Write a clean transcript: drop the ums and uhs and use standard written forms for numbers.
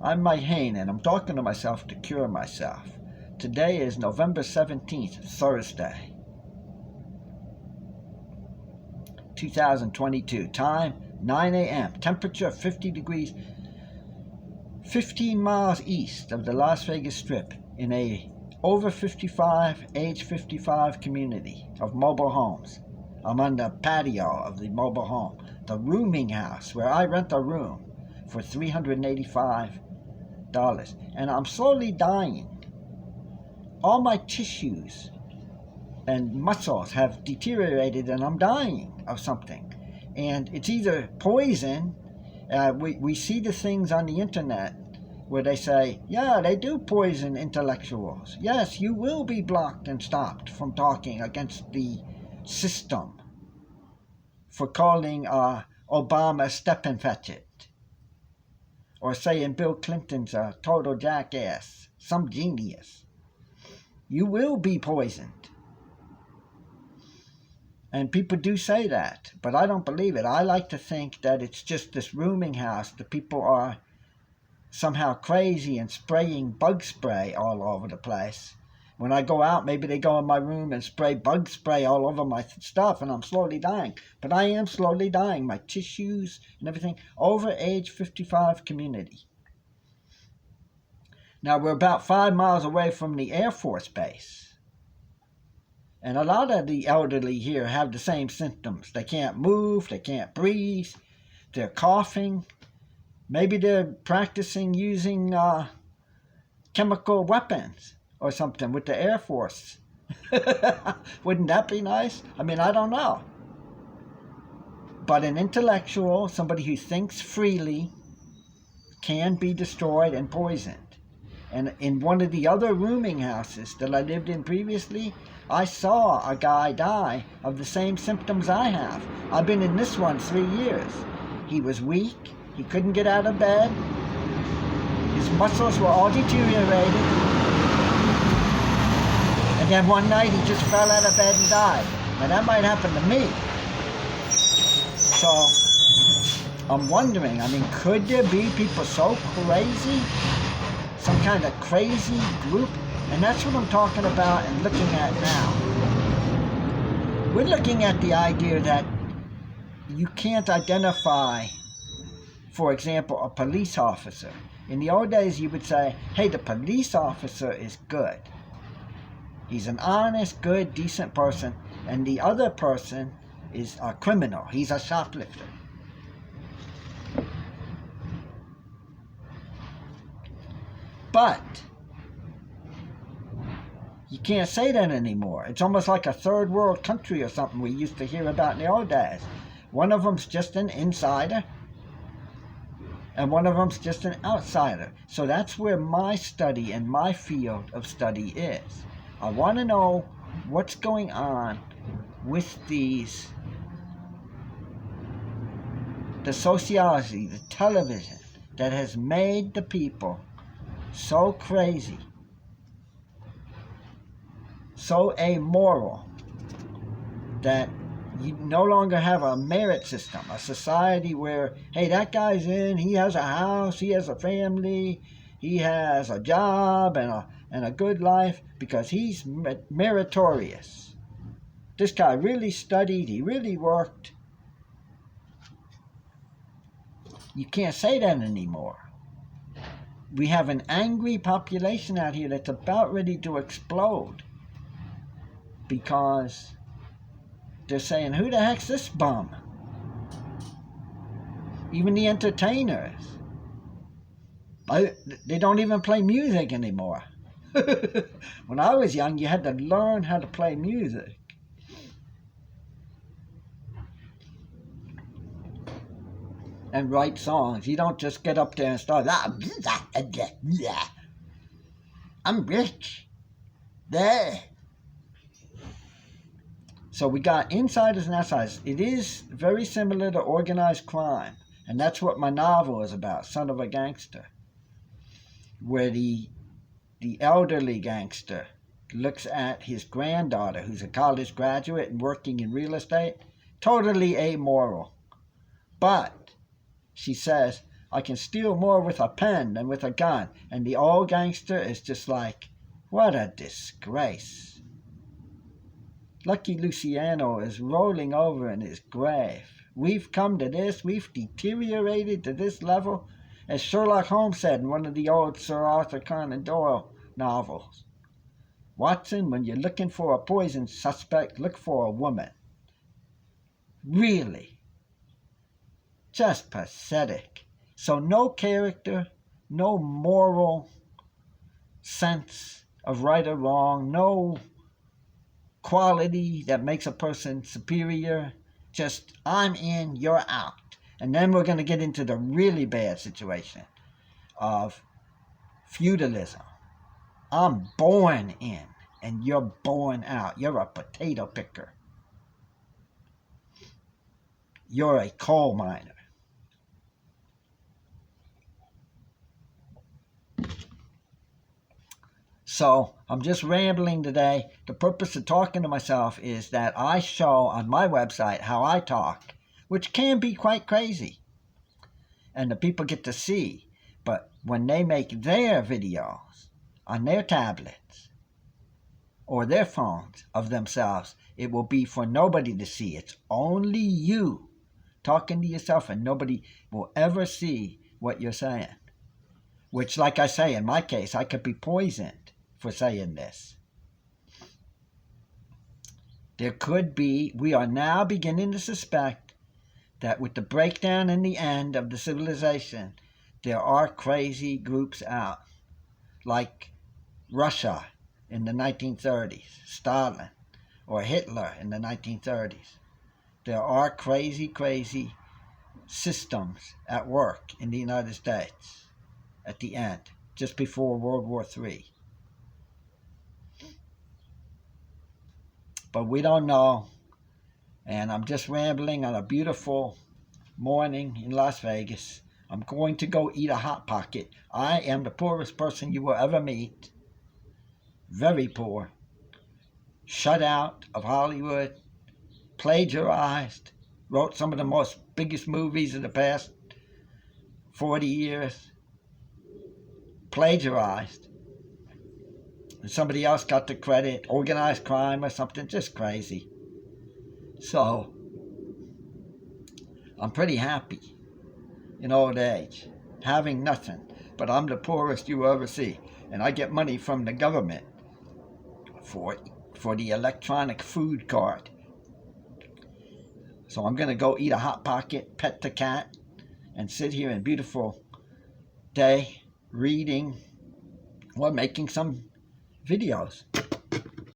I'm Mike Hayne, and I'm talking to myself to cure myself. Today is November 17th, Thursday, 2022. Time, 9 a.m. Temperature, 50 degrees, 15 miles east of the Las Vegas Strip in a over 55, age 55 community of mobile homes. I'm on the patio of the mobile home, the rooming house, where I rent a room for $385. And I'm slowly dying. All my tissues and muscles have deteriorated, and I'm dying of something. And it's either poison. We see the things on the internet where they say, yeah, they do poison intellectuals. Yes, you will be blocked and stopped from talking against the system for calling Obama step-and-fetch-it, or saying Bill Clinton's a total jackass, some genius. You will be poisoned. And people do say that, but I don't believe it. I like to think that it's just this rooming house. The people are somehow crazy and spraying bug spray all over the place. When I go out, maybe they go in my room and spray bug spray all over my stuff, and I'm slowly dying. But I am slowly dying, my tissues and everything, over age 55 community. Now, we're about 5 miles away from the Air Force Base. And a lot of the elderly here have the same symptoms. They can't move, they can't breathe, they're coughing. Maybe they're practicing using chemical weapons or something with the Air Force. Wouldn't that be nice? I mean, I don't know. But an intellectual, somebody who thinks freely, can be destroyed and poisoned. And in one of the other rooming houses that I lived in previously, I saw a guy die of the same symptoms I have. I've been in this one 3 years. He was weak. He couldn't get out of bed. His muscles were all deteriorated. And then one night he just fell out of bed and died. Now that might happen to me. So I'm wondering, could there be people so crazy? Some kind of crazy group? And that's what I'm talking about and looking at now. We're looking at the idea that you can't identify, for example, a police officer. In the old days, you would say, hey, the police officer is good. He's an honest, good, decent person. And the other person is a criminal. He's a shoplifter. But you can't say that anymore. It's almost like a third world country or something we used to hear about in the old days. One of them's just an insider, and one of them's just an outsider. So that's where my study and my field of study is. I want to know what's going on with the sociology, the television, that has made the people so crazy, so amoral, that you no longer have a merit system, a society where, hey, that guy's in, he has a house, he has a family, he has a job and a good life because he's meritorious. This guy really studied, he really worked. You can't say that anymore. We have an angry population out here that's about ready to explode because they're saying, who the heck's this bum? Even the entertainers. They don't even play music anymore. When I was young, you had to learn how to play music. And write songs. You don't just get up there and start, I'm rich. There. So we got insiders and outsiders. It is very similar to organized crime. And that's what my novel is about, Son of a Gangster. Where the elderly gangster looks at his granddaughter, who's a college graduate and working in real estate, totally amoral. But she says, I can steal more with a pen than with a gun. And the old gangster is just like, what a disgrace. Lucky Luciano is rolling over in his grave. We've come to this. We've deteriorated to this level. As Sherlock Holmes said in one of the old Sir Arthur Conan Doyle novels, Watson, when you're looking for a poison suspect, look for a woman. Really? Just pathetic. So no character, no moral sense of right or wrong, no quality that makes a person superior. Just, I'm in, you're out. And then we're going to get into the really bad situation of feudalism. I'm born in, and you're born out. You're a potato picker. You're a coal miner. So I'm just rambling today. The purpose of talking to myself is that I show on my website how I talk, which can be quite crazy. And the people get to see. But when they make their videos on their tablets or their phones of themselves, it will be for nobody to see. It's only you talking to yourself, and nobody will ever see what you're saying. Which, like I say, in my case, I could be poisoned for saying this. There could be, we are now beginning to suspect that with the breakdown and the end of the civilization, there are crazy groups out, like Russia in the 1930s, Stalin, or Hitler in the 1930s. There are crazy systems at work in the United States at the end, just before World War III. But we don't know, and I'm just rambling on a beautiful morning in Las Vegas. I'm going to go eat a Hot Pocket. I am the poorest person you will ever meet. Very poor. Shut out of Hollywood. Plagiarized. Wrote some of the biggest movies of the past 40 years. Plagiarized. And somebody else got the credit. Organized crime or something. Just crazy. So, I'm pretty happy in old age, having nothing. But I'm the poorest you will ever see. And I get money from the government for the electronic food card. So I'm going to go eat a Hot Pocket, pet the cat, and sit here in a beautiful day reading or making some videos.